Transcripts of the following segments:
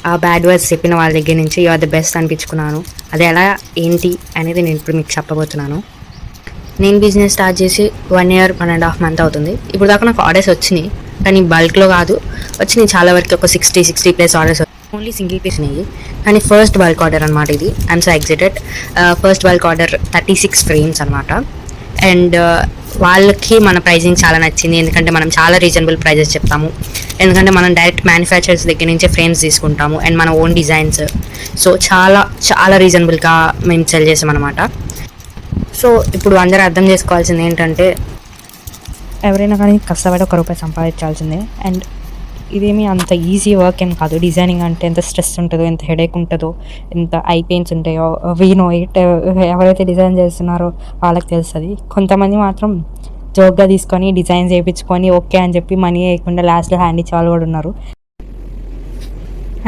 ఆ bad words చెప్పిన వాళ్ళ దగ్గర నుంచి యు ఆర్ ద బెస్ట్ అనిపించుకున్నాను. అది ఎలా ఏంటి అనేది నేను ఇప్పుడు మీకు చెప్పబోతున్నాను. నేను బిజినెస్ స్టార్ట్ చేసి 1 year 1.5 month అవుతుంది. ఇప్పుడు దాకా నాకు ఆర్డర్స్ వచ్చినాయి, కానీ బల్క్లో కాదు. వచ్చినాయి చాలా వరకు ఒక 60+ ఆర్డర్స్, ఓన్లీ సింగిల్ పీస్ ఉన్నాయి. కానీ ఫస్ట్ బల్క్ ఆర్డర్ అనమాట ఇది. I'm so excited. First bulk order 36 frames అనమాట. అండ్ వాళ్ళకి మన ప్రైజింగ్ చాలా నచ్చింది, ఎందుకంటే మనం చాలా రీజనబుల్ ప్రైజెస్ చెప్తాము. ఎందుకంటే మనం డైరెక్ట్ మ్యానుఫ్యాక్చరర్స్ దగ్గర నుంచే ఫ్రేమ్స్ తీసుకుంటాము అండ్ మన ఓన్ డిజైన్స్. సో చాలా చాలా రీజనబుల్గా మేము సెల్ చేసాం అనమాట. సో ఇప్పుడు అందరూ అర్థం చేసుకోవాల్సింది ఏంటంటే, ఎవరైనా కానీ కష్టపడి ₹1 సంపాదించాల్సిందే. అండ్ ఇదేమీ అంత ఈజీ వర్క్ ఏం కాదు. డిజైనింగ్ అంటే ఎంత స్ట్రెస్ ఉంటుందో, ఎంత హెడేక్ ఉంటుందో, ఎంత ఐ పెయిన్స్ ఉంటాయో వీ నో ఇట్. ఎవరైతే డిజైన్ చేస్తున్నారో వాళ్ళకి తెలుస్తుంది. కొంతమంది మాత్రం జోక్గా తీసుకొని డిజైన్ చేయించుకొని ఓకే అని చెప్పి మనీ వేయకుండా లాస్ట్లో హ్యాండ్ ఇచ్చే వాళ్ళు కూడా ఉన్నారు.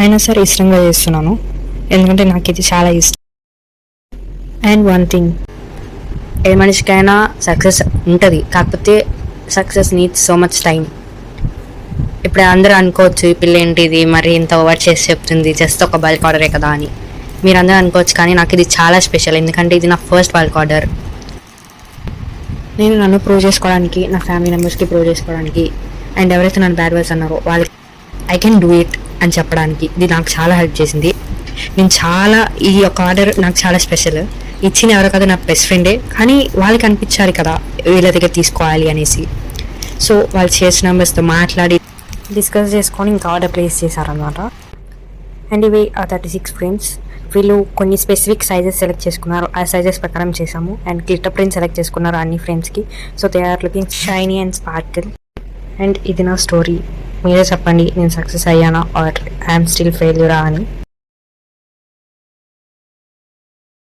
అయినా సరే ఇష్టంగా చేస్తున్నాను, ఎందుకంటే నాకు ఇది చాలా ఇష్టం. అండ్ వన్ థింగ్, ఏ మనిషికైనా సక్సెస్ ఉంటుంది, కాకపోతే success needs so much time. ఇప్పుడు అందరూ అనుకోవచ్చు, ఈ పిల్ల ఏంటిది మరి ఇంత ఓవర్ చేసి చెప్తుంది, జస్ట్ ఒక బల్క్ ఆర్డరే కదా అని మీరు అందరూ అనుకోవచ్చు. కానీ నాకు ఇది చాలా స్పెషల్, ఎందుకంటే ఇది నా ఫస్ట్ బల్క్ ఆర్డర్. నేను నన్ను ప్రూవ్ చేసుకోవడానికి, నా ఫ్యామిలీ మెంబర్స్కి ప్రూవ్ చేసుకోవడానికి, అండ్ ఎవరైతే నన్ను బ్యాడ్ వర్డ్స్ అన్నారో వాళ్ళకి ఐ కెన్ డూ ఇట్ అని చెప్పడానికి ఇది నాకు చాలా హెల్ప్ చేసింది. నేను చాలా ఈ యొక్క ఆర్డర్ నాకు చాలా స్పెషల్. ఇచ్చిన ఎవరో కదా నా బెస్ట్ ఫ్రెండే, కానీ వాళ్ళకి అనిపించాలి కదా వీళ్ళ దగ్గర తీసుకోవాలి అనేసి. సో వాళ్ళు చేసిన మెంబర్స్తో మాట్లాడి డిస్కస్ చేసుకొని ఇంకా ఆర్డర్ ప్లేస్ చేశారనమాట. అండ్ ఇవి ఆ 36 frames. వీళ్ళు కొన్ని స్పెసిఫిక్ సైజెస్ సెలెక్ట్ చేసుకున్నారు, ఆ సైజెస్ ప్రకారం చేసాము. అండ్ గ్లిటర్ ప్రింట్ సెలెక్ట్ చేసుకున్నారు అన్ని ఫ్రేమ్స్కి. So they are looking shiny and sparkle. And ఇది నా స్టోరీ. మీరే చెప్పండి, నేను సక్సెస్ అయ్యానా ఆర్ ఐఎమ్ స్టిల్ ఫెయిల్యూరా అని.